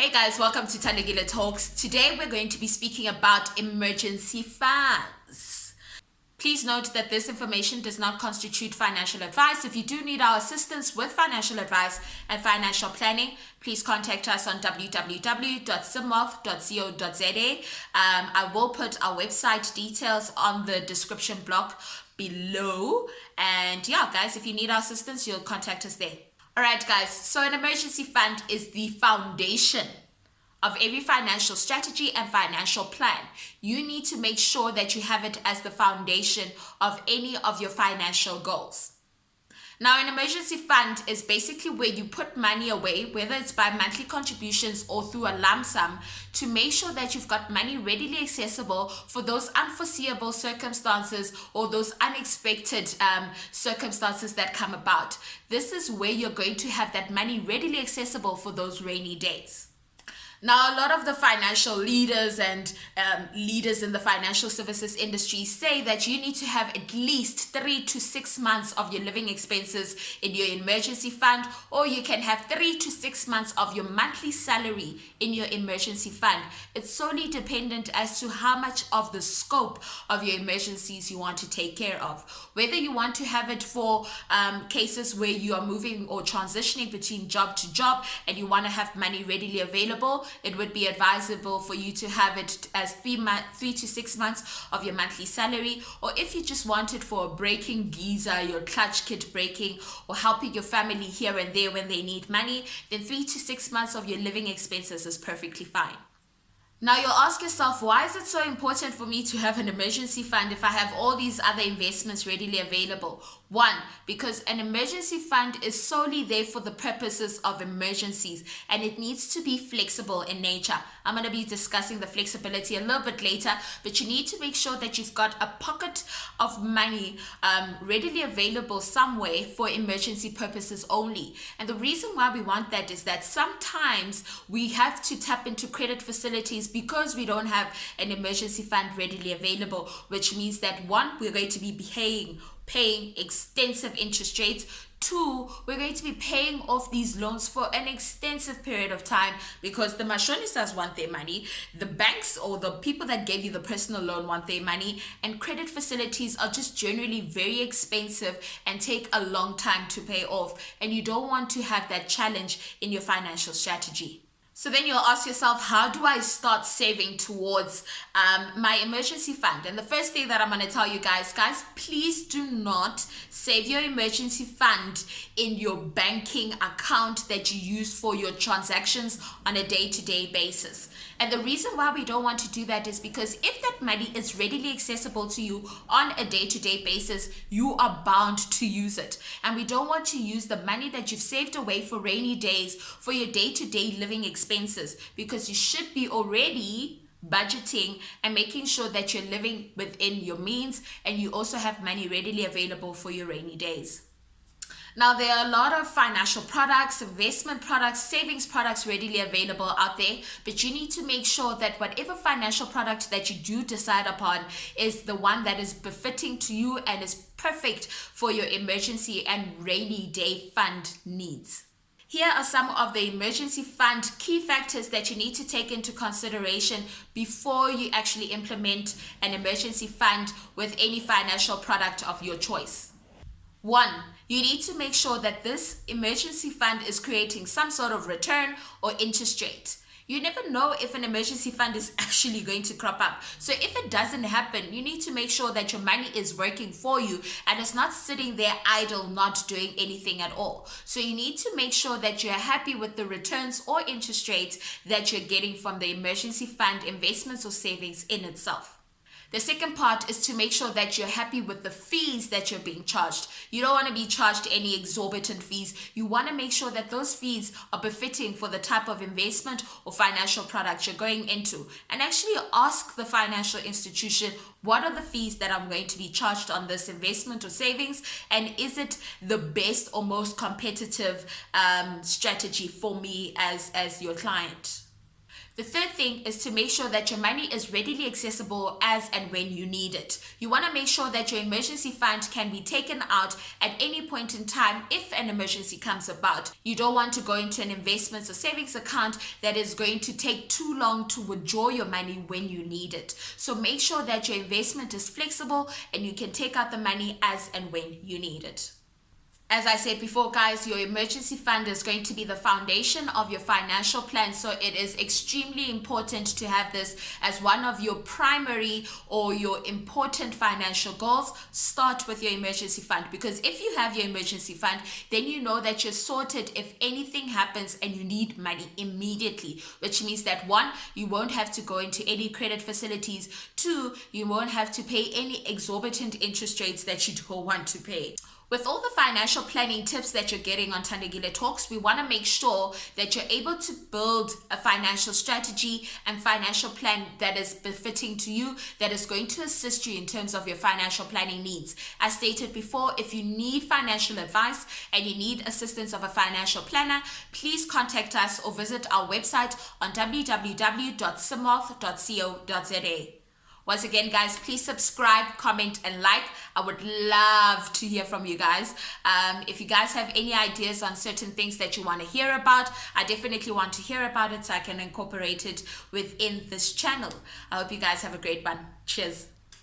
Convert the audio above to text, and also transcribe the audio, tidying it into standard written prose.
Hey guys, welcome to Tandagila Talks. Today we're going to be speaking about emergency funds. Please note that this information does not constitute financial advice. If you do need our assistance with financial advice and financial planning, please contact us on www.simwealth.co.za. I will put our website details on the description block below. And yeah, guys, if you need our assistance, you'll contact us there. All right, guys, so an emergency fund is the foundation of every financial strategy and financial plan. You need to make sure that you have it as the foundation of any of your financial goals. Now, an emergency fund is basically where you put money away, whether it's by monthly contributions or through a lump sum, to make sure that you've got money readily accessible for those unforeseeable circumstances or those unexpected circumstances that come about. This is where you're going to have that money readily accessible for those rainy days. Now, a lot of the financial leaders and leaders in the financial services industry say that you need to have at least 3 to 6 months of your living expenses in your emergency fund, or you can have 3 to 6 months of your monthly salary in your emergency fund. It's solely dependent as to how much of the scope of your emergencies you want to take care of. Whether you want to have it for cases where you are moving or transitioning between job to job and you want to have money readily available, it would be advisable for you to have it as 3 to 6 months of your monthly salary. Or if you just want it for a breaking geyser, your clutch kit breaking, or helping your family here and there when they need money, then 3 to 6 months of your living expenses is perfectly fine. Now you'll ask yourself, why is it so important for me to have an emergency fund if I have all these other investments readily available? One, because an emergency fund is solely there for the purposes of emergencies, and it needs to be flexible in nature. I'm going to be discussing the flexibility a little bit later, but you need to make sure that you've got a pocket of money readily available somewhere for emergency purposes only. And the reason why we want that is that sometimes we have to tap into credit facilities because we don't have an emergency fund readily available, which means that one, we're going to be paying extensive interest rates. Two, we're going to be paying off these loans for an extensive period of time because the mashonistas want their money, the banks or the people that gave you the personal loan want their money, and credit facilities are just generally very expensive and take a long time to pay off, and you don't want to have that challenge in your financial strategy. So then you'll ask yourself, how do I start saving towards my emergency fund? And the first thing that I'm going to tell you guys, please do not save your emergency fund in your banking account that you use for your transactions on a day-to-day basis. And the reason why we don't want to do that is because if that money is readily accessible to you on a day-to-day basis, you are bound to use it. And we don't want to use the money that you've saved away for rainy days for your day-to-day living expenses, because you should be already budgeting and making sure that you're living within your means and you also have money readily available for your rainy days. Now, there are a lot of financial products, investment products, savings products readily available out there, but you need to make sure that whatever financial product that you do decide upon is the one that is befitting to you and is perfect for your emergency and rainy day fund needs. Here are some of the emergency fund key factors that you need to take into consideration before you actually implement an emergency fund with any financial product of your choice. One, you need to make sure that this emergency fund is creating some sort of return or interest rate. You never know if an emergency fund is actually going to crop up. So if it doesn't happen, you need to make sure that your money is working for you and it's not sitting there idle, not doing anything at all. So you need to make sure that you're happy with the returns or interest rates that you're getting from the emergency fund investments or savings in itself. The second part is to make sure that you're happy with the fees that you're being charged. You don't want to be charged any exorbitant fees. You want to make sure that those fees are befitting for the type of investment or financial product you're going into. And actually ask the financial institution, what are the fees that I'm going to be charged on this investment or savings? And is it the best or most competitive strategy for me as your client? The third thing is to make sure that your money is readily accessible as and when you need it. You want to make sure that your emergency fund can be taken out at any point in time if an emergency comes about. You don't want to go into an investments or savings account that is going to take too long to withdraw your money when you need it. So make sure that your investment is flexible and you can take out the money as and when you need it. As I said before, guys, your emergency fund is going to be the foundation of your financial plan. So it is extremely important to have this as one of your primary or your important financial goals. Start with your emergency fund, because if you have your emergency fund, then you know that you're sorted if anything happens and you need money immediately, which means that 1, you won't have to go into any credit facilities. 2, you won't have to pay any exorbitant interest rates that you don't want to pay. With all the financial planning tips that you're getting on Tandegile Talks, we want to make sure that you're able to build a financial strategy and financial plan that is befitting to you, that is going to assist you in terms of your financial planning needs. As stated before, if you need financial advice and you need assistance of a financial planner, please contact us or visit our website on www.simwealth.co.za. Once again, guys, please subscribe, comment, and like. I would love to hear from you guys. If you guys have any ideas on certain things that you want to hear about, I definitely want to hear about it so I can incorporate it within this channel. I hope you guys have a great one. Cheers.